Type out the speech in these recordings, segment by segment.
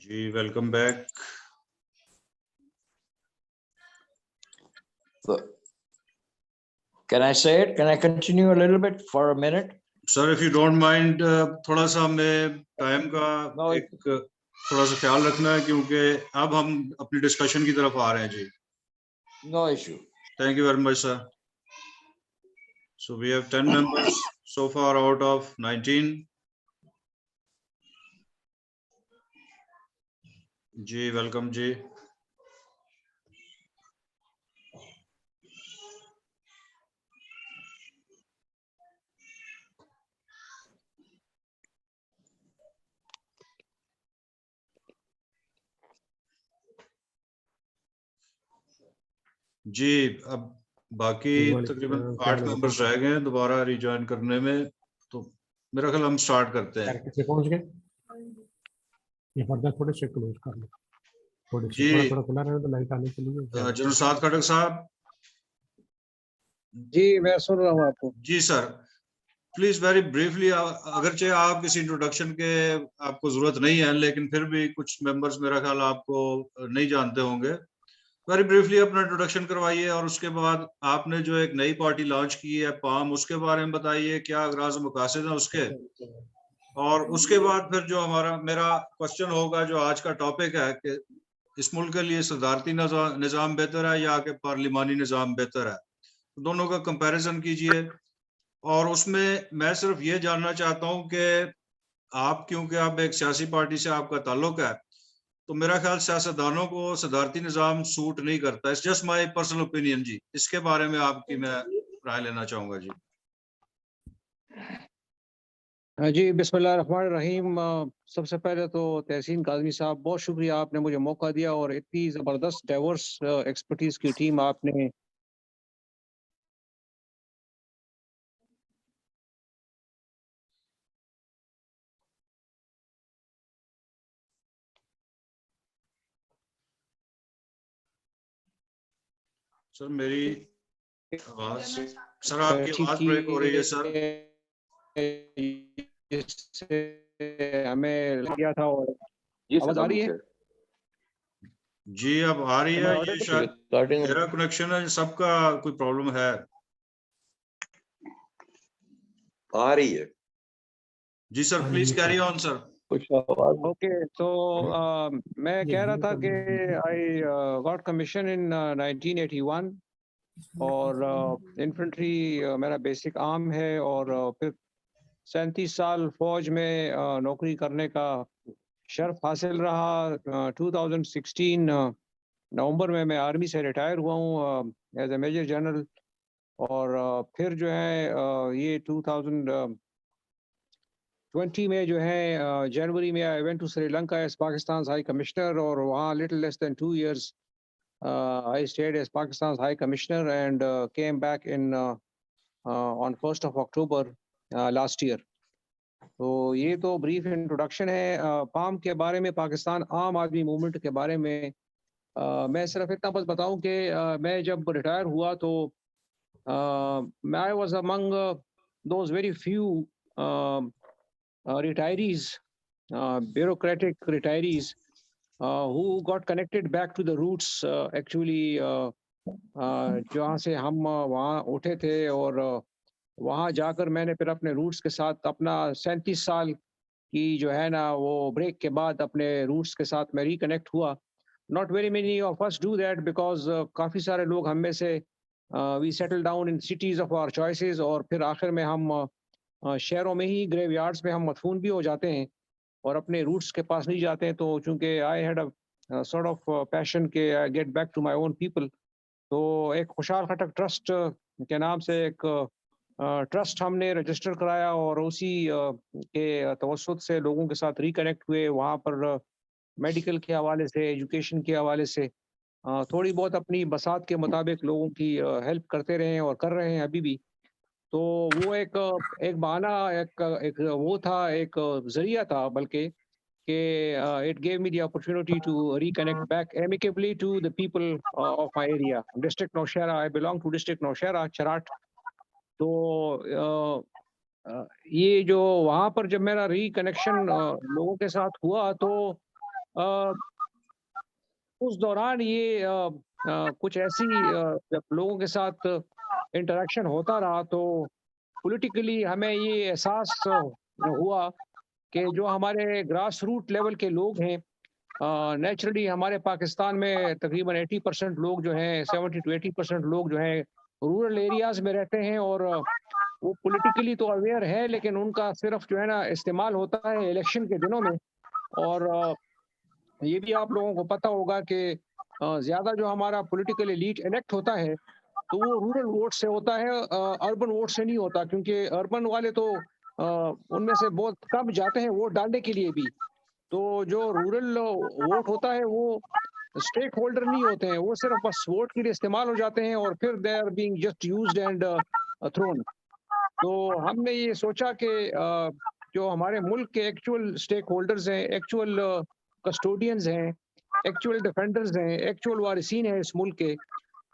G welcome back. Can I say it? Can I continue a little bit for a minute? Sir if you don't mind تھوڑا سا ہمیں time کا ایک تھوڑا سا خیال رکھنا ہے کیونکہ اب ہم اپنی ڈسکشن کی طرف آ رہے ہیں. جی No issue. thank you very much sir. So we have 10 members so far out of 19. جی ویلکم جی. جی اب باقی تقریباً 8 ممبرس رہ گئے ہیں دوبارہ ری جوائن کرنے میں, تو میرا خیال ہم سٹارٹ کرتے ہیں. پہنچ گئے یہ پردہ تھوڑے سے کلوز کر لو, تھوڑے سے جی تھوڑا کھلا رہے تو لائٹ آنے کے لیے. جنرل سعد کھٹک صاحب. جی میں سن رہا ہوں آپ کو. جی سر پلیز ویری بریفلی, اگرچہ آپ کسی انٹروڈکشن کے آپ کو ضرورت نہیں ہے لیکن پھر بھی کچھ ممبرس میرا خیال آپ کو نہیں جانتے ہوں گے, ویری بریفلی اپنا انٹروڈکشن کروائیے اور اس کے بعد آپ نے جو ایک نئی پارٹی لانچ کی ہے پام, اس کے بارے میں بتائیے کیا اغراض و مقاصد ہیں اس کے, اور اس کے بعد پھر جو میرا کوشچن ہوگا جو آج کا ٹاپک ہے کہ اس ملک کے لیے صدارتی نظام بہتر ہے یا کہ پارلیمانی نظام بہتر ہے, دونوں کا کمپیریزن کیجئے. اور اس میں صرف یہ جاننا چاہتا ہوں کہ آپ کیونکہ آپ ایک سیاسی پارٹی سے آپ کا تعلق ہے تو میرا خیال سیاستدانوں کو صدارتی نظام سوٹ نہیں کرتا. It's just my personal opinion. جی اس کے بارے میں آپ کی میں رائے لینا چاہوں گا. جی جی بسم اللہ الرحمن الرحیم. سب سے پہلے تو تحسین کاظمی صاحب بہت شکریہ, آپ نے مجھے موقع دیا اور اتنی زبردست ڈائیورس ایکسپرٹیز کی ٹیم آپ نے سر میری آواز, سر آپ کی آواز بریک ہو رہی ہے سر. ہمیں لگیا تھا اور آواز آ رہی ہے. جی اب آ رہی ہے, یہ شاید میرا کنیکشن ہے, سب کا کوئی پرابلم ہے. آ رہی ہے. جی sir please carry on sir. Okay تو میں کہہ رہا تھا کہ آئی گاٹ کمیشن ان 1981 اور انفنٹری میرا بیسک آرم ہے, اور پھر 37 سال فوج میں نوکری کرنے کا شرف حاصل رہا. 2016 نومبر میں آرمی سے ریٹائر ہوا ہوں ایز اے میجر جنرل, اور پھر جو ہے یہ 2020 میں جو ہے جنوری میں I went to Sri Lanka as Pakistan high commissioner, اور وہاں little less than 2 years I stayed as Pakistan's High Commissioner and came back on 1st of October last year. تو یہ تو بریف انٹروڈکشن ہے پام کے بارے میں, پاکستان عام آدمی موومنٹ کے بارے میں. میں صرف اتنا بس بتاؤں کہ میں جب ریٹائر ہوا تو I was among those very few retirees, bureaucratic retirees who got connected back to the roots. Actually جہاں سے ہم وہاں اٹھے تھے, اور وہاں جا کر میں نے پھر اپنے روٹس کے ساتھ اپنا 37 سال کی جو ہے نا وہ بریک کے بعد اپنے روٹس کے ساتھ میں ریکنیکٹ ہوا. Not very many of us do that because کافی سارے لوگ ہم میں سے we settle down in cities of our choices, اور پھر آخر میں ہم شہروں میں ہی گریو یارڈس میں ہم مدفون بھی ہو جاتے ہیں اور اپنے روٹس کے پاس نہیں جاتے ہیں. تو چونکہ I had a sort of passion کہ I get back to my own people, تو ایک خوشحال خٹک ٹرسٹ کے نام سے ایک ٹرسٹ ہم نے رجسٹر کرایا, اور اسی کے توسط سے لوگوں کے ساتھ ریکنیکٹ ہوئے. وہاں پر میڈیکل کے حوالے سے, ایجوکیشن کے حوالے سے تھوڑی بہت اپنی بساط کے مطابق لوگوں کی ہیلپ کرتے رہے ہیں اور کر رہے ہیں ابھی بھی. تو وہ ایک بہانہ, ایک وہ تھا, ایک ذریعہ تھا بلکہ کہ it gave me the opportunity to reconnect back amicably to the people of my area, district Nowshera. I belong to district Nowshera, Cherat. تو یہ جو وہاں پر جب میرا ری کنیکشن لوگوں کے ساتھ ہوا تو उस दौरान ये कुछ ऐसी जब लोगों के साथ इंटरेक्शन होता रहा तो पॉलिटिकली हमें ये एहसास हुआ कि जो हमारे ग्रास रूट लेवल के लोग हैं, नेचुरली हमारे पाकिस्तान में तकरीबन 80% लोग जो हैं, 70 to 80% लोग जो हैं रूरल एरियाज में रहते हैं, और वो पॉलिटिकली तो अवेयर है, लेकिन उनका सिर्फ जो है ना इस्तेमाल होता है इलेक्शन के दिनों में। और ये भी आप लोगों को पता होगा कि ज्यादा जो हमारा पॉलिटिकल एलीट इलेक्ट होता है तो वो रूरल वोट से होता है, अर्बन वोट से नहीं होता, क्योंकि अर्बन वाले तो उनमें से बहुत कम जाते हैं वोट डालने के लिए भी। तो जो रूरल वोट होता है वो स्टेक होल्डर नहीं होते हैं, वो सिर्फ बस वोट के लिए इस्तेमाल हो जाते हैं और फिर they are being just used and thrown. तो हमने ये सोचा कि जो हमारे मुल्क के एक्चुअल स्टेक होल्डर्स हैं, एक्चुअल कस्टोडियंस हैं, एक्चुअल डिफेंडर्स हैं, एक्चुअल वारिसीन हैं इस मुल्क के,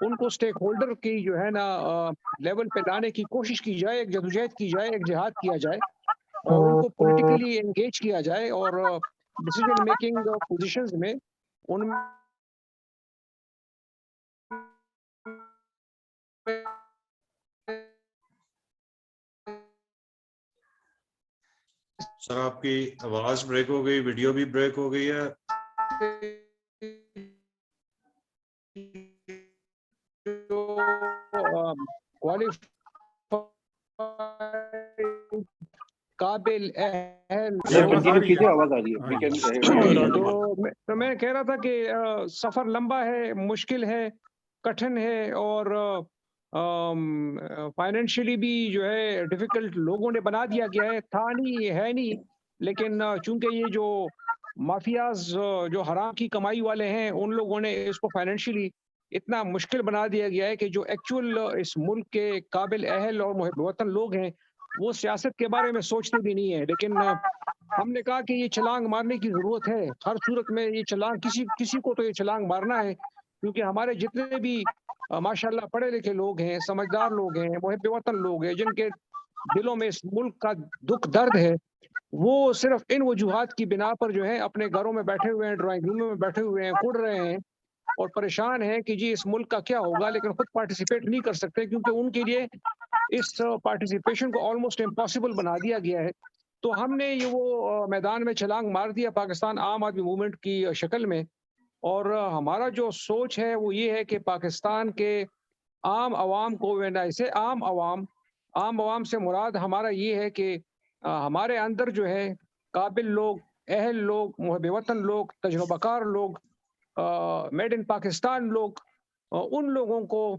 उनको स्टेक होल्डर की जो है ना लेवल पे लाने की कोशिश की जाए, एक जदोजहद की जाए, एक जिहाद किया जाए और उनको पॉलिटिकली एंगेज किया जाए और डिसीजन मेकिंग पोजीशंस में उनमें सर आपकी आवाज ब्रेक हो गई, वीडियो भी ब्रेक हो गई है। काबिल अहल कंटिन्यू कीजिए, आवाज आ रही है। तो मैं कह रहा था कि सफर लंबा है, मुश्किल है, कठिन है और फाइनेंशियली भी जो है डिफिकल्ट लोगों ने बना दिया गया है, था नहीं है नहीं, लेकिन चूंकि ये जो माफियाज जो हराम की कमाई वाले हैं उन लोगों ने इसको फाइनेंशियली इतना मुश्किल बना दिया गया है कि जो एक्चुअल इस मुल्क के काबिल अहल और मुहिब वतन लोग हैं वो सियासत के बारे में सोचते भी नहीं है। लेकिन हमने कहा कि ये छलांग मारने की जरूरत है, हर सूरत में ये छलांग किसी को तो ये छलांग मारना है, क्योंकि हमारे जितने भी माशाल्लाह पढ़े लिखे लोग हैं, समझदार लोग हैं, मुहिब वतन लोग हैं, जिनके दिलों में इस मुल्क का दुख दर्द है, वो सिर्फ इन वजूहात की बिना पर जो है अपने घरों में बैठे हुए हैं, ड्राइंग रूम में बैठे हुए हैं, कुड़ रहे हैं और परेशान हैं कि जी इस मुल्क का क्या होगा, लेकिन खुद पार्टिसिपेट नहीं कर सकते क्योंकि उनके लिए इस पार्टिसिपेशन को ऑलमोस्ट इम्पॉसिबल बना दिया गया है। तो हमने ये वो मैदान में छलांग मार दिया पाकिस्तान आम आदमी मूवमेंट की शक्ल में, और हमारा जो सोच है वो ये है कि पाकिस्तान के आम आवाम को, ऐसे आम आवाम से मुराद हमारा ये है कि हमारे अंदर जो है काबिल लोग, अहल लोग, मुहिब वतन लोग, तजुर्बाकार लोग, मेड इन पाकिस्तान लोग, उन लोगों को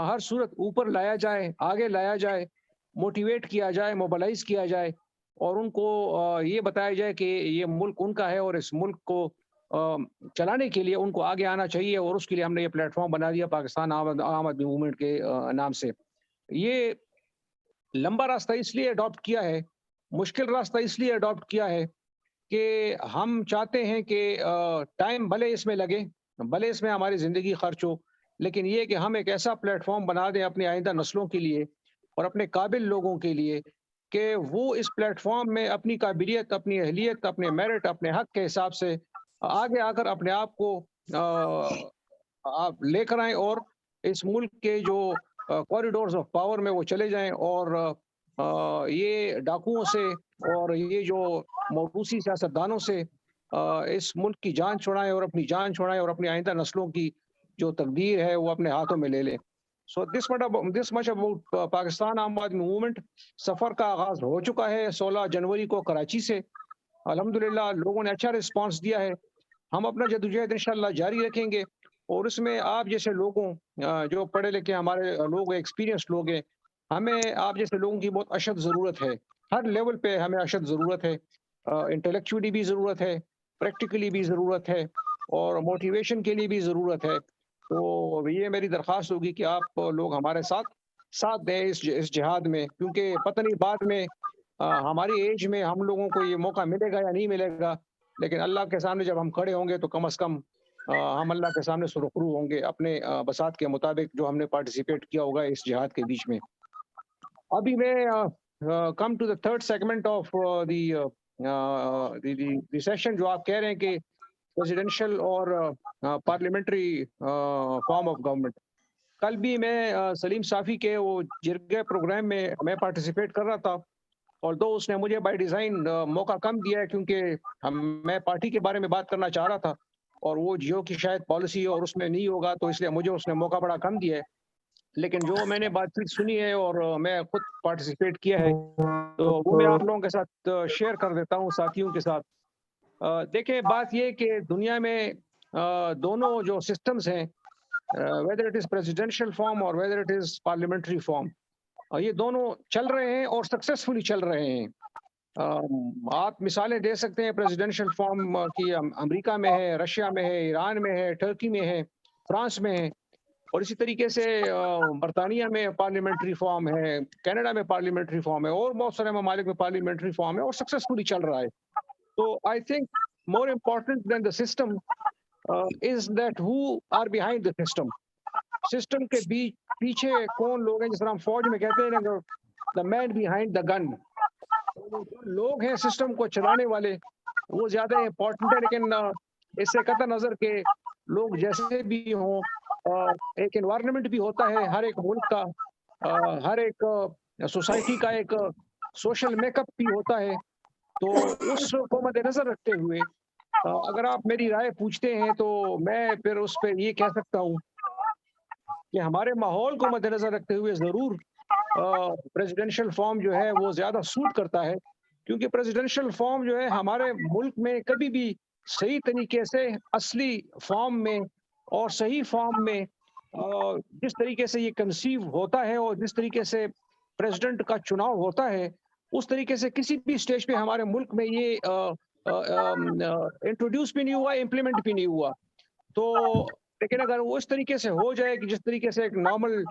हर सूरत ऊपर लाया जाए, आगे लाया जाए, मोटिवेट किया जाए, मोबिलाइज किया जाए और उनको ये बताया जाए कि ये मुल्क उनका है और इस मुल्क को चलाने के लिए उनको आगे आना चाहिए, और उसके लिए हमने ये प्लेटफॉर्म बना दिया पाकिस्तान आम आदमी मूवमेंट के नाम से। ये लंबा रास्ता इसलिए अडॉप्ट किया है, मुश्किल रास्ता इसलिए अडॉप्ट किया है कि हम चाहते हैं कि टाइम भले इसमें लगे, भले इसमें हमारी ज़िंदगी खर्च हो, लेकिन ये कि हम एक ऐसा प्लेटफॉर्म बना दें अपनी आइंदा नस्लों के लिए और अपने काबिल लोगों के लिए कि वो इस प्लेटफॉर्म में अपनी काबिलियत, अपनी अहलियत, अपने मेरिट, अपने हक के हिसाब से आगे आकर अपने आप को आप लेकर आएँ और इस मुल्क के जो कॉरिडोर्स ऑफ पावर में वो चले जाएं और ये डाकुओं से और ये जो मौरूसी सियासतदानों से इस मुल्क की जान छुड़ाएं और अपनी जान छुड़ाएं और अपनी आइंदा नस्लों की जो तकदीर है वो अपने हाथों में ले लें। So this much about Pakistan आम आदमी मूवमेंट। सफ़र का आगाज हो चुका है 16 जनवरी को कराची से। अल्हम्दुलिल्लाह लोगों ने अच्छा रिस्पांस दिया है। हम अपना जदोजहद इंशाल्लाह जारी रखेंगे और इसमें आप जैसे लोगों जो पढ़े लिखे हमारे लोग, एक्सपीरियंस लोग हैं, हमें आप जैसे लोगों की बहुत अशद ज़रूरत है। हर लेवल पे हमें अशद ज़रूरत है, इंटेलेक्चुअली भी ज़रूरत है, प्रैक्टिकली भी ज़रूरत है और मोटिवेशन के लिए भी ज़रूरत है। तो ये मेरी दरख्वास्त होगी कि आप लोग हमारे साथ दें इस जिहाद में, क्योंकि पता नहीं बाद में हमारी एज में हम लोगों को ये मौका मिलेगा या नहीं मिलेगा, लेकिन अल्लाह के सामने जब हम खड़े होंगे तो कम अज़ कम हम अल्लाह के सामने सुरखरू होंगे अपने बसात के मुताबिक जो हमने पार्टिसिपेट किया होगा इस जिहाद के बीच में। अभी मैं come to the third segment of the session, जो आप कह रहे हैं कि presidential or parliamentary form of government. कल भी मैं सलीम साफी के वो जिरगे प्रोग्राम में मैं पार्टिसिपेट कर रहा था, और दो उसने मुझे बाय डिज़ाइन मौका कम दिया है, क्योंकि मैं पार्टी के बारे में बात करना चाह रहा था और वो जियो की शायद पॉलिसी और उसमें नहीं होगा, तो इसलिए मुझे उसने मौका बड़ा कम दिया है। लेकिन जो मैंने बातचीत सुनी है और मैं खुद पार्टिसिपेट किया है, तो वो मैं आप लोगों के साथ शेयर कर देता हूँ, साथियों के साथ। देखिए, बात ये कि दुनिया में दोनों जो सिस्टम्स हैं, whether it is presidential form or whether it is parliamentary form, ये दोनों चल रहे हैं और सक्सेसफुली चल रहे हैं। आप मिसालें दे सकते हैं प्रेसिडेंशियल फॉर्म की, अमेरिका में है, रशिया में है, ईरान में है, टर्की में है, फ्रांस में है, और इसी तरीके से बरतानिया में पार्लियामेंट्री फॉर्म है, कनाडा में पार्लियामेंट्री फॉर्म है, और बहुत सारे ममालिक में पार्लियामेंट्री फॉर्म है और सक्सेसफुली चल रहा है। तो I think more important than the system is that who are behind the system. System के पीछे कौन लोग हैं, जिस तरह हम फौज में कहते हैं ना, the man behind the gun. लोग हैं सिस्टम को चलाने वाले, वो ज्यादा इम्पोर्टेंट है। लेकिन इससे कतई नजर के लोग जैसे भी हों, एक एनवायरनमेंट भी होता है हर एक मुल्क का, हर एक सोसाइटी का एक सोशल मेकअप भी होता है। तो उसको मद्देनजर रखते हुए अगर आप मेरी राय पूछते हैं, तो मैं फिर उस पर ये कह सकता हूँ कि हमारे माहौल को मद्देनजर रखते हुए जरूर प्रेसिडेंशियल फॉर्म जो है वो ज्यादा सूट करता है, क्योंकि प्रेसिडेंशियल फॉर्म जो है हमारे मुल्क में कभी भी सही तरीके से असली फॉर्म में और सही फॉर्म में जिस तरीके से ये कंसीव होता है और जिस तरीके से प्रेसिडेंट का चुनाव होता है, उस तरीके से किसी भी स्टेज पे हमारे मुल्क में ये इंट्रोड्यूस भी नहीं हुआ, इम्प्लीमेंट भी नहीं हुआ। तो लेकिन अगर वो इस तरीके से हो जाए कि जिस तरीके से एक नॉर्मल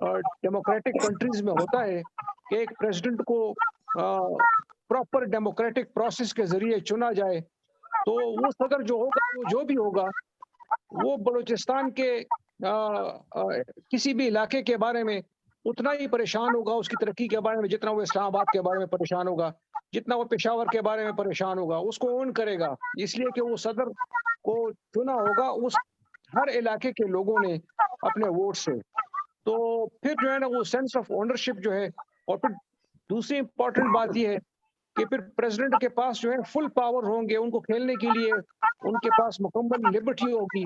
डेमोक्रेटिक कंट्रीज में होता है कि एक प्रेसिडेंट को प्रॉपर डेमोक्रेटिक प्रोसेस के जरिए चुना जाए, तो वो सदर जो होगा, वो जो भी होगा, वो बलूचिस्तान के किसी भी इलाके के बारे में उतना ही परेशान होगा, उसकी तरक्की के बारे में, जितना वो इस्लामाबाद के बारे में परेशान होगा, जितना वो पेशावर के बारे में परेशान होगा। उसको ओन करेगा इसलिए कि वो सदर को चुना होगा उस हर इलाके के लोगों ने अपने वोट से। तो फिर जो है ना, वो सेंस ऑफ ओनरशिप जो है, और फिर दूसरी इंपॉर्टेंट बात यह है कि फिर प्रेसिडेंट के पास जो है फुल पावर होंगे, उनको खेलने के लिए उनके पास मुकम्मल लिबर्टी होगी,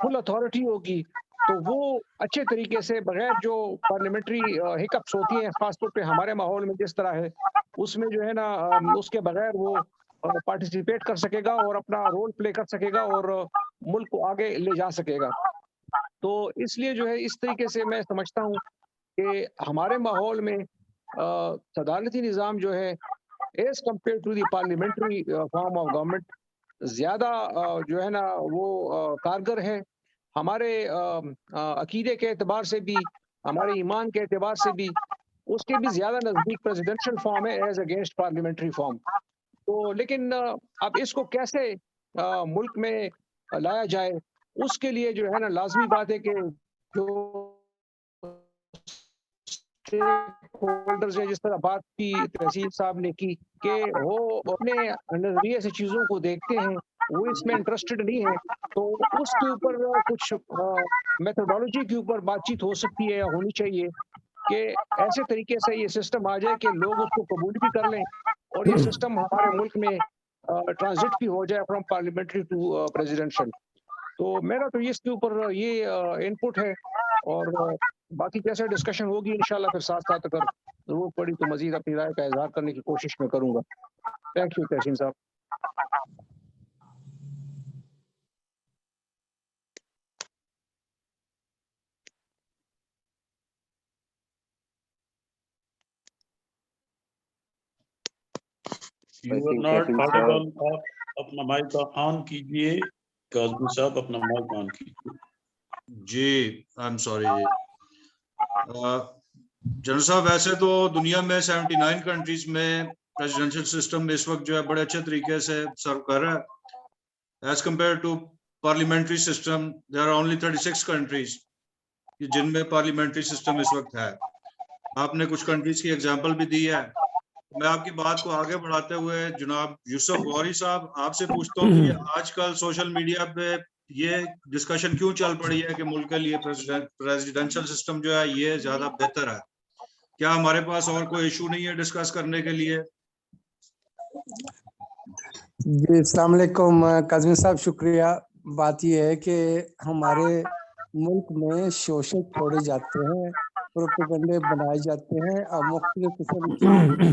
फुल अथॉरिटी होगी। तो वो अच्छे तरीके से बगैर जो पार्लियामेंट्री हिकअप्स होती हैं, खासतौर पे हमारे माहौल में जिस तरह है, उसमें जो है ना उसके बगैर वो पार्टिसिपेट कर सकेगा और अपना रोल प्ले कर सकेगा और मुल्क को आगे ले जा सकेगा। तो इसलिए जो है इस तरीके से मैं समझता हूँ कि हमारे माहौल में सदारती निज़ाम जो है as compared to the parliamentary form of government ज़्यादा जो है ना वो कारगर है। हमारे अकीदे के एतबार से भी, हमारे ईमान के एतबार से भी उसके भी ज़्यादा नज़दीक प्रेसिडेंशियल फॉर्म है एज अगेंस्ट पार्लियामेंट्री फॉर्म। तो लेकिन अब इसको कैसे मुल्क में लाया जाए, उसके लिए जो है ना लाजमी बात है कि जो होल्डर्स है, जिस तरह बात की तहसील साहब ने की कि वो अपने नजरिए से चीजों को देखते हैं, वो इसमें इंटरेस्टेड नहीं है, तो उसके ऊपर कुछ मेथोडोलॉजी के ऊपर बातचीत हो सकती है या होनी चाहिए कि ऐसे तरीके से ये सिस्टम आ जाए कि लोग उसको कबूल भी कर लें और ये सिस्टम हमारे मुल्क में ट्रांजिट भी हो जाए फ्रॉम पार्लियामेंट्री टू प्रेसिडेंशियल। तो मेरा तो इसके ऊपर ये इनपुट है, और बाकी कैसे डिस्कशन होगी इंशाल्लाह फिर साथ साथ अगर जरूरत पड़ी तो मजीद अपनी राय का इजहार करने की कोशिश में करूंगा। थैंक यू तहसीन साहब। You are not audible। आप अपना माइक ऑन कीजिए, काज़मी साहब अपना माइक ऑन कीजिए। जी, आई एम सॉरी जी। जनरल साहब, वैसे तो दुनिया में 79 कंट्रीज में प्रेसिडेंशियल सिस्टम इस वक्त जो है बड़े अच्छे तरीके से सर्व कर रहा है। As compared to parliamentary system, there are only 36 countries जिनमें पार्लियामेंट्री सिस्टम इस वक्त है। आपने कुछ कंट्रीज की एग्जांपल भी दी है, میں آپ کی بات کو آگے بڑھاتے ہوئے جناب یوسف غوری صاحب آپ سے پوچھتا ہوں کہ آج کل سوشل میڈیا پہ یہ ڈسکشن کیوں چل پڑی ہے کہ ملک کے لیے پریزیڈنشل سسٹم جو ہے یہ زیادہ بہتر ہے؟ کیا ہمارے پاس اور کوئی ایشو نہیں ہے ڈسکس کرنے کے لیے؟ جی السلام علیکم کاظمی صاحب، شکریہ. بات یہ ہے کہ ہمارے ملک میں شوشے چھوڑے جاتے ہیں، پروپیگنڈے بنائے جاتے ہیں اور مختلف قسم کی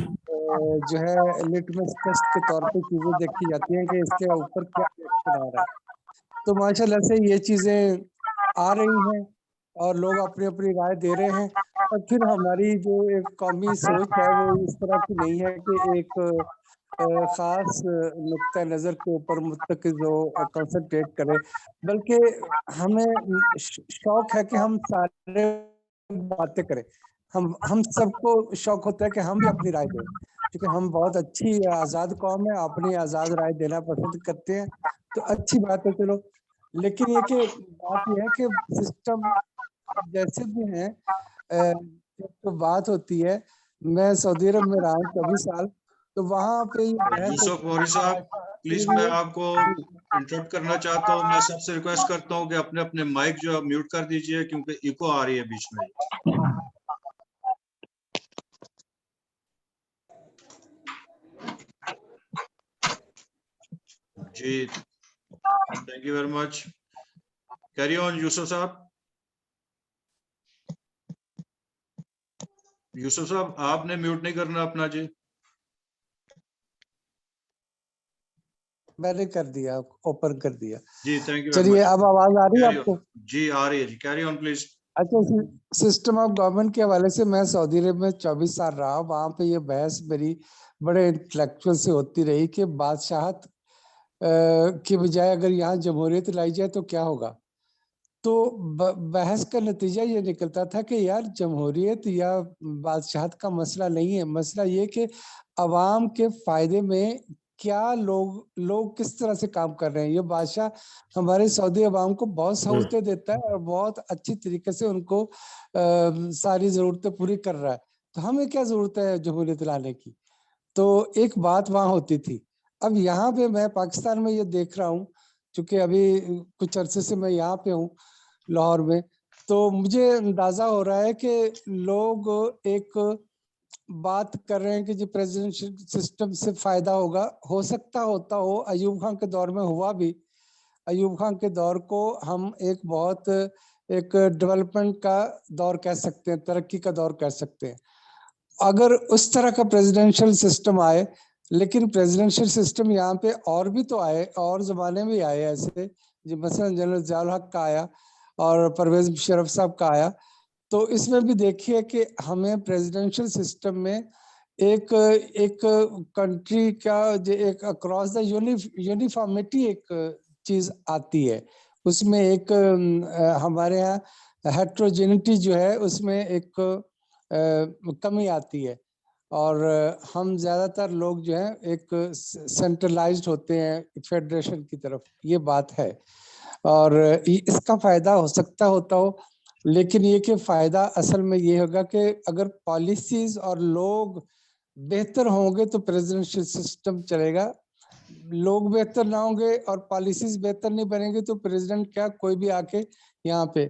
جو ہے لٹمس ٹیسٹ کے طور پہ چیزیں دیکھی جاتی ہیں کہ اس کے اوپر کیا ریئیکشن آ رہا ہے. تو ماشاءاللہ سے یہ چیزیں آ رہی ہیں اور لوگ اپنی اپنی رائے دے رہے ہیں. اور پھر ہماری جو ایک قومی سوچ ہے وہ اس طرح کی نہیں ہے کہ ایک خاص نقطہ نظر کے اوپر متقز ہو، کنسنٹریٹ کرے، بلکہ ہمیں شوق ہے کہ ہم سارے باتیں کریں. ہم سب کو شوق ہوتا ہے کہ ہم بھی اپنی رائے دیں، کیونکہ ہم بہت اچھی آزاد قوم ہے، اپنی آزاد رائے دینا پسند کرتے ہیں. تو اچھی بات ہے چلو، لیکن یہ کہ بات یہ ہے کہ سسٹم جیسے بھی ہیں جب بات ہوتی ہے، میں سعودی عرب میں رہا ہوں 24 سال، تو وہاں پہ یوسف غوری صاحب پلیز میں آپ کو انٹرپٹ کرنا چاہتا ہوں. میں سب سے ریکویسٹ کرتا ہوں کہ اپنے اپنے مائک جو ہے میوٹ کر دیجئے کیونکہ ایکو آ رہی ہے بیچ میں. جی thank you very much. Carry on Yusuf صاحب. یوسف صاحب آپ نے میوٹ نہیں کرنا اپنا. جی میں نے کر دیا، اوپن کر دیا. جی تھینک یو. چلیے اب آواز آ رہی ہے آپ کو؟ جی آ رہی ہے. جی کیری آن پلیز. اچھا، سسٹم آف گورنمنٹ کے حوالے سے میں سعودی عرب میں 24 سال رہا. وہاں پہ یہ بحث میری بڑے انٹلیکچوئل سے ہوتی رہی کہ بادشاہت کی بجائے اگر یہاں جمہوریت لائی جائے تو کیا ہوگا. تو بحث کا نتیجہ یہ نکلتا تھا کہ یار جمہوریت یا بادشاہت کا مسئلہ نہیں ہے، مسئلہ یہ کہ عوام کے فائدے میں کیا لوگ کس طرح سے کام کر رہے ہیں. یہ بادشاہ ہمارے سعودی عوام کو بہت سہولتیں دیتا ہے اور بہت اچھی طریقے سے ان کو ساری ضرورتیں پوری کر رہا ہے. تو ہمیں کیا ضرورت ہے جمہوریت لانے کی. تو ایک بات وہاں ہوتی تھی. اب یہاں پہ میں پاکستان میں یہ دیکھ رہا ہوں، چونکہ ابھی کچھ عرصے سے میں یہاں پہ ہوں لاہور میں، تو مجھے اندازہ ہو رہا ہے کہ لوگ ایک بات کر رہے ہیں کہ جی پریزیڈنشل سسٹم سے فائدہ ہوگا. ہو سکتا ہوتا ہو، ایوب خان کے دور میں ہوا بھی. ایوب خان کے دور کو ہم ایک ڈیولپمنٹ کا دور کہہ سکتے ہیں، ترقی کا دور کہہ سکتے ہیں. اگر اس طرح کا پریزیڈنشل سسٹم آئے، لیکن پریزیڈنشل سسٹم یہاں پہ اور بھی تو آئے، اور زمانے میں آئے ایسے، جی مثلا جنرل ضیاء الحق کا آیا اور پرویز مشرف صاحب کا آیا. تو اس میں بھی دیکھیے کہ ہمیں پریزیڈنشل سسٹم میں ایک کنٹری کا ایک اکراس دا یونیفارمٹی ایک چیز آتی ہے. اس میں ایک ہمارے ہاں ہیٹروجینٹی جو ہے اس میں ایک کمی آتی ہے، اور ہم زیادہ تر لوگ جو ہیں ایک سینٹرلائزڈ ہوتے ہیں فیڈریشن کی طرف. یہ بات ہے اور اس کا فائدہ ہو سکتا ہوتا ہو، لیکن یہ کہ فائدہ اصل میں یہ ہوگا کہ اگر پالیسیز اور لوگ بہتر ہوں گے تو پریزیڈنشل سسٹم چلے گا. لوگ بہتر نہ ہوں گے اور پالیسیز بہتر نہیں بنیں گے تو پریزیڈنٹ کیا کوئی بھی آ کے یہاں پہ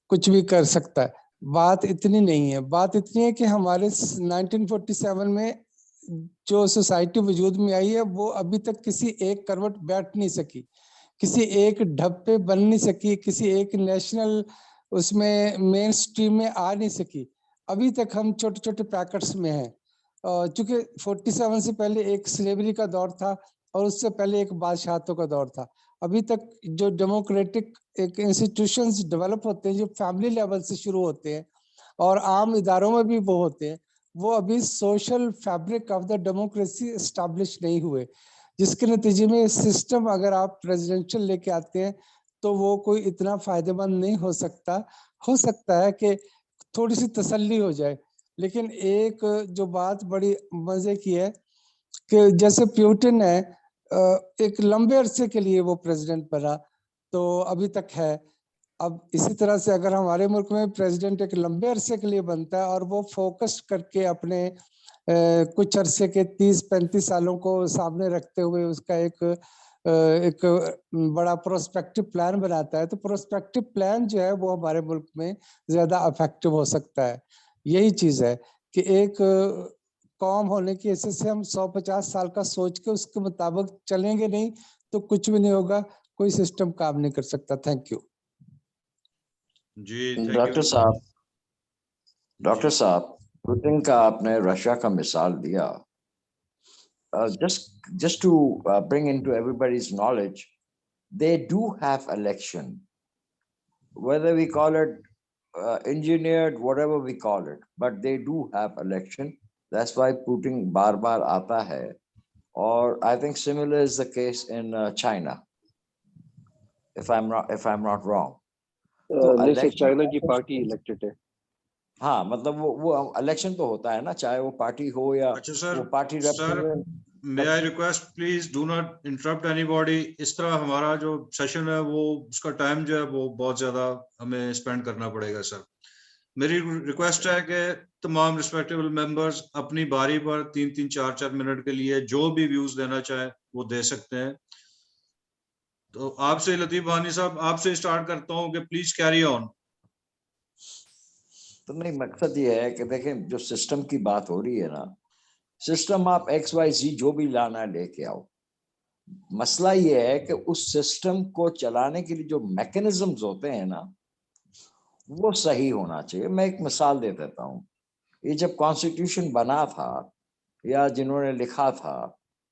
کچھ بھی کر سکتا ہے. بات اتنی نہیں ہے. بات اتنی ہے کہ ہمارے 1947 میں جو سوسائٹی وجود میں آئی ہے وہ ابھی تک کسی ایک کروٹ بیٹھ نہیں سکی، کسی ایک ڈھب پہ بن نہیں سکی، کسی ایک نیشنل اس میں مین سٹریم میں آ نہیں سکی. ابھی تک ہم چھوٹے چھوٹے پیکٹس میں ہیں. چونکہ 47 سے پہلے ایک سلیوری کا دور تھا اور اس سے پہلے ایک بادشاہتوں کا دور تھا. ابھی تک جو ڈیموکریٹک ایک انسٹیٹیوشنز ڈیولپ ہوتے ہیں جو فیملی لیول سے شروع ہوتے ہیں اور عام اداروں میں بھی وہ ہوتے ہیں، وہ ابھی social fabric of the democracy establish نہیں ہوئے، جس کے نتیجے میں سسٹم اگر آپ پریزیڈنشل لے کے آتے ہیں تو وہ کوئی اتنا فائدہ مند نہیں ہو سکتا. ہو سکتا ہے کہ تھوڑی سی تسلی ہو جائے. لیکن ایک جو بات بڑی مزے کی ہے کہ جیسے پیوٹن ہے، ایک لمبے عرصے کے لیے وہ پریزیڈنٹ بنا تو ابھی تک ہے. اب اسی طرح سے اگر ہمارے ملک میں پریزیڈنٹ ایک لمبے عرصے کے لیے بنتا ہے اور وہ فوکس کر کے اپنے कुछ अरसे के 30-35 सालों को सामने रखते हुए उसका एक बड़ा प्रोस्पेक्टिव प्लान बनाता है, तो प्रोस्पेक्टिव प्लान जो है वो हमारे मुल्क में ज्यादा इफेक्टिव हो सकता है। यही चीज है कि एक कौम होने की हैसियत से हम 100-50 साल का सोच के उसके मुताबिक चलेंगे नहीं तो कुछ भी नहीं होगा, कोई सिस्टम काम नहीं कर सकता। थैंक यू जी, थैंक डॉक्टर यू। साहब, डॉक्टर साहब, पुतिन का आपने रशिया का मिसाल दिया। just to bring into everybody's knowledge, they do have election, whether we call it engineered, whatever we call it, but they do have election. That's why Putin bar aata hai. Or I think similar is the case in China, if I'm not wrong. नहीं sir, China की party elected है। हाँ, मतलब वो election तो होता है ना, चाहे वो पार्टी हो या अच्छा सर, वो party sir may I request please do not interrupt anybody। इस तरह हमारा जो सेशन है वो उसका टाइम जो है वो बहुत ज्यादा हमें स्पेंड करना पड़ेगा सर। मेरी रिक्वेस्ट है कि तमाम रिस्पेक्टेबल मेंबर्स अपनी बारी पर 3-3, 4-4 मिनट के लिए जो भी व्यूज देना चाहे वो दे सकते हैं। तो आपसे लतीफ भानी साहब, आपसे स्टार्ट करता हूँ कि प्लीज कैरी ऑन। तो नहीं, मकसद ये है कि देखें, जो सिस्टम की बात हो रही है ना, सिस्टम आप XYZ जो भी लाना है लेके आओ। मसला ये है कि उस सिस्टम को चलाने के लिए जो मैकेनिज्म्स होते हैं ना, वो सही होना चाहिए। मैं एक मिसाल दे देता हूँ। ये जब कॉन्स्टिट्यूशन बना था या जिन्होंने लिखा था,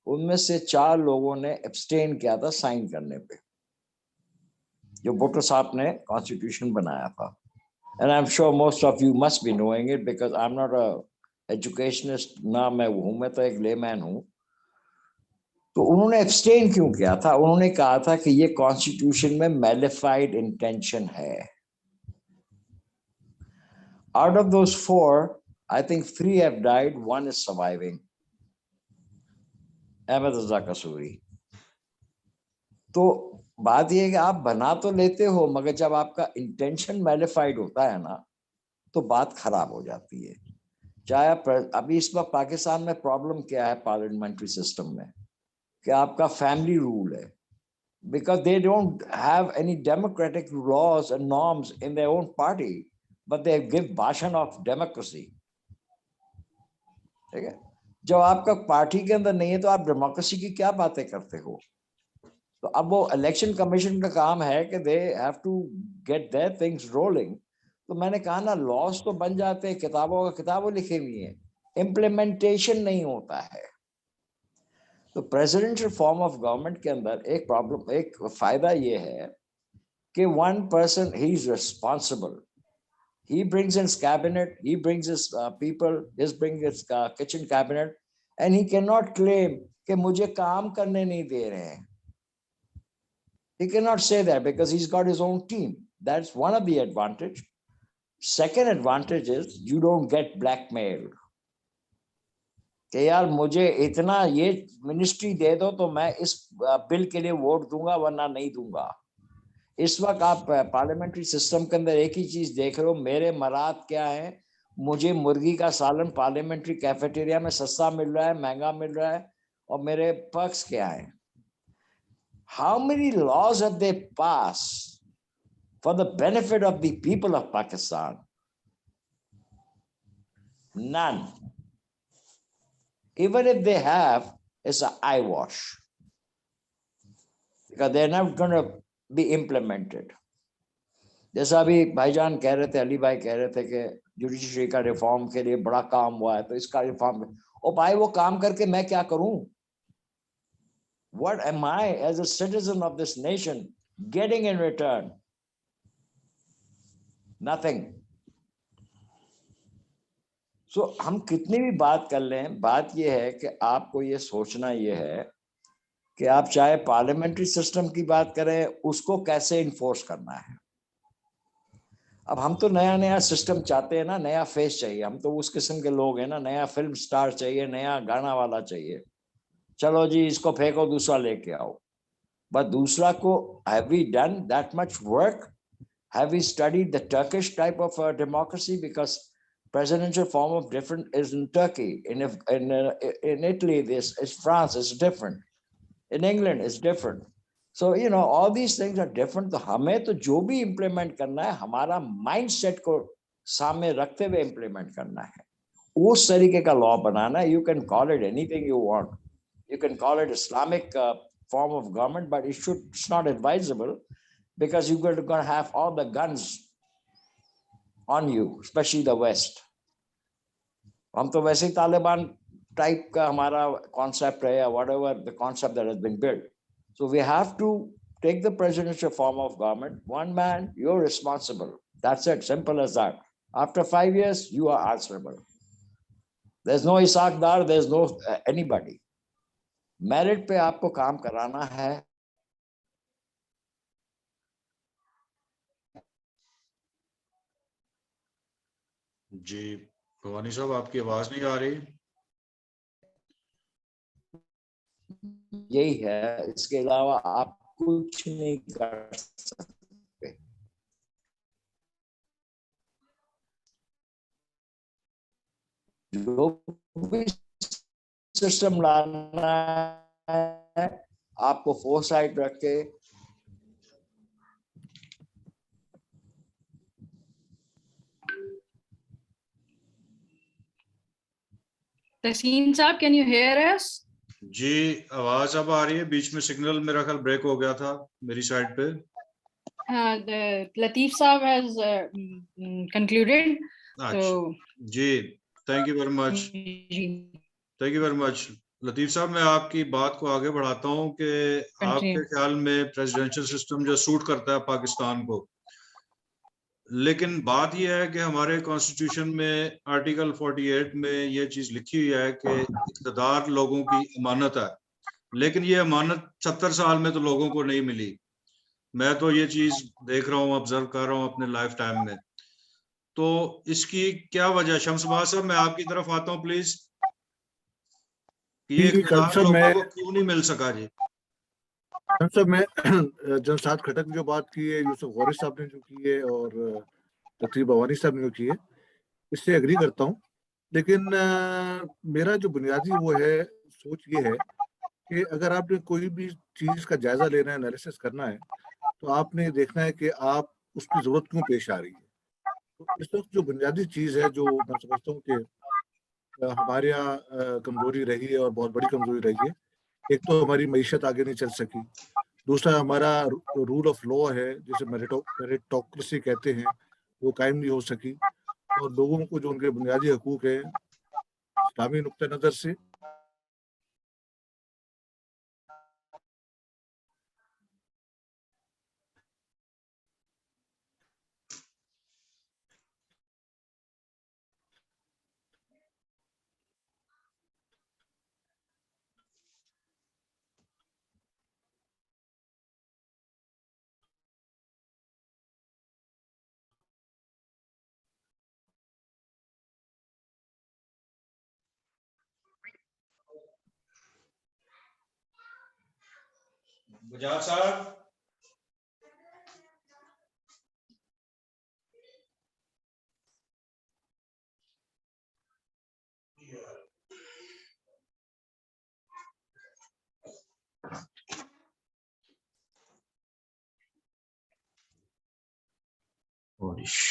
उनमें से 4 लोगों ने एब्सटेन किया था साइन करने पे, जो भुट्टो साहब ने कॉन्स्टिट्यूशन बनाया था। And I'm sure most of you must be knowing it because I'm not a educationist, ना मैं हूँ, मैं तो एक लेमैन हूँ। तो उन्होंने एब्सटेन क्यों किया था? उन्होंने कहा था कि ये कॉन्स्टिट्यूशन में मैलिफाइड इंटेंशन है। Out of those 4, I think 3 have died, 1 is surviving, Ahmed Reza Kasuri। तो बात ये है कि आप बना तो लेते हो, मगर जब आपका इंटेंशन मैलिफाइड होता है ना, तो बात खराब हो जाती है। चाहे अभी इस वक्त पाकिस्तान में प्रॉब्लम क्या है पार्लियामेंट्री सिस्टम में, कि आपका फैमिली रूल है, because they don't have any democratic laws and norms in their own party, but they give भाषण ऑफ डेमोक्रेसी। ठीक है, जब आपका पार्टी के अंदर नहीं है तो आप डेमोक्रेसी की क्या बातें करते हो? तो अब वो इलेक्शन कमीशन का काम है कि they have to get their things rolling. तो मैंने कहा ना, लॉस तो बन जाते हैं, किताबों लिखी हुई है, इम्प्लीमेंटेशन नहीं होता है। तो प्रेसिडेंशियल फॉर्म ऑफ गवर्नमेंट के अंदर एक प्रॉब्लम, एक फायदा ये है कि one person, he is responsible. He brings his cabinet, he brings his people, he brings his kitchen cabinet, and he cannot claim कि मुझे काम करने नहीं दे रहे हैं। He cannot say that because he's got his own team. That's one of the advantage. Second advantage is you don't get blackmailed. कि यार मुझे इतना ये मिनिस्ट्री दे दो तो मैं इस बिल के लिए वोट दूंगा, वरना नहीं दूंगा। इस वक्त आप पार्लियामेंट्री सिस्टम के अंदर एक ही चीज देख रहे हो, मेरे मराद क्या है, मुझे मुर्गी का सालन पार्लियामेंट्री कैफेटेरिया में सस्ता मिल रहा है, महंगा मिल रहा है, और मेरे पर्क्स क्या है। How many laws have they passed for the benefit of the people of Pakistan? None. Even if they have, it's an eyewash because they're not going to be implemented. जैसा अभी भाईजान कह रहे थे, अली भाई कह रहे थे कि जुडिशरी का रिफॉर्म के लिए बड़ा काम हुआ है, तो इसका रिफॉर्म, ओ भाई वो काम करके मैं क्या करूं? What am I as a citizen of this nation getting in return? Nothing. So हम कितनी भी बात कर लें, बात यह है कि आपको ये सोचना ये है कि आप चाहे पार्लियामेंट्री सिस्टम की बात करें, उसको कैसे इन्फोर्स करना है। अब हम तो नया नया सिस्टम चाहते हैं ना, नया फेस चाहिए, हम तो उस किस्म के लोग हैं ना, नया फिल्म स्टार चाहिए, नया गाना वाला चाहिए, चलो जी इसको फेंको, दूसरा लेके आओ। बट दूसरा को, have we done that much work? Have we studied the Turkish type of democracy? Because presidential form of different is in Turkey. In Italy, this is France is different. In England, it's different. So, you know, all these things are different. तो हमें तो जो भी implement करना है, हमारा mindset को सामने रखते हुए implement करना है. उस तरीके का law बनाना है. You can call it anything you want. You can call it Islamic form of government, but it's not advisable because you're going to have all the guns on you, especially the West. हम तो वैसे ही Taliban type का हमारा concept है, whatever the concept that has been built. So we have to take the presidential form of government. One man, you're responsible. That's it, simple as that. After 5 years, you are answerable. There's no Isaac Dar, there's no anybody. Merit पे आपको काम कराना है. जी भवानी साहब, आपकी आवाज नहीं आ रही. यही है, इसके अलावा आप कुछ नहीं कर सकते. जो भी सिस्टम लाना है, आपको फोरसाइट रख के Taseen साहब, can you hear us? जी आवाज अब आ रही है. बीच में सिग्नल मेरा ख्याल ब्रेक हो गया था मेरी साइड पे. The Lateef साहब has concluded. So जी thank you very much. Thank you very much. Latif साहब, मैं आपकी बात को आगे बढ़ाता हूं कि आपके ख्याल में प्रेसिडेंशियल सिस्टम जो सूट करता है पाकिस्तान को, लेकिन बात यह है कि हमारे कॉन्स्टिट्यूशन में आर्टिकल 48 में ये चीज लिखी हुई है कि इक़्तिदार लोगों की अमानत है, लेकिन ये अमानत 70 साल में तो लोगों को नहीं मिली. मैं तो ये चीज देख रहा हूँ, ऑब्जर्व कर रहा हूँ अपने लाइफ टाइम में. तो इसकी क्या वजह? शमसबाज साहब, मैं आपकी तरफ आता हूँ प्लीज. ये इक़्तिदार लोगों को क्यों नहीं मिल सका? जी सर, मैं जनरल साद खटक ने जो बात की है, यूसुफ गौरी साहब ने जो की है, और लतीफ भवानी साहब ने जो की है, इससे एग्री करता हूँ. लेकिन मेरा जो बुनियादी वो है, सोच ये है कि अगर आपने कोई भी चीज का जायजा लेना है, एनालिसिस करना है, तो आपने देखना है कि आप उसकी जरूरत क्यों पेश आ रही है. तो इस वक्त जो बुनियादी चीज है, जो मैं समझता हूँ कि हमारे यहाँ कमजोरी रही है और बहुत बड़ी कमजोरी रही है, एक तो हमारी मईशत आगे नहीं चल सकी. दूसरा हमारा रूल ऑफ लॉ है, जिसे मेरिटोक्रेसी कहते हैं, वो कायम नहीं हो सकी. और लोगों को जो उनके बुनियादी हकूक है इस्लामी नुक्ते नजर से बजाज साहब. Holy shit.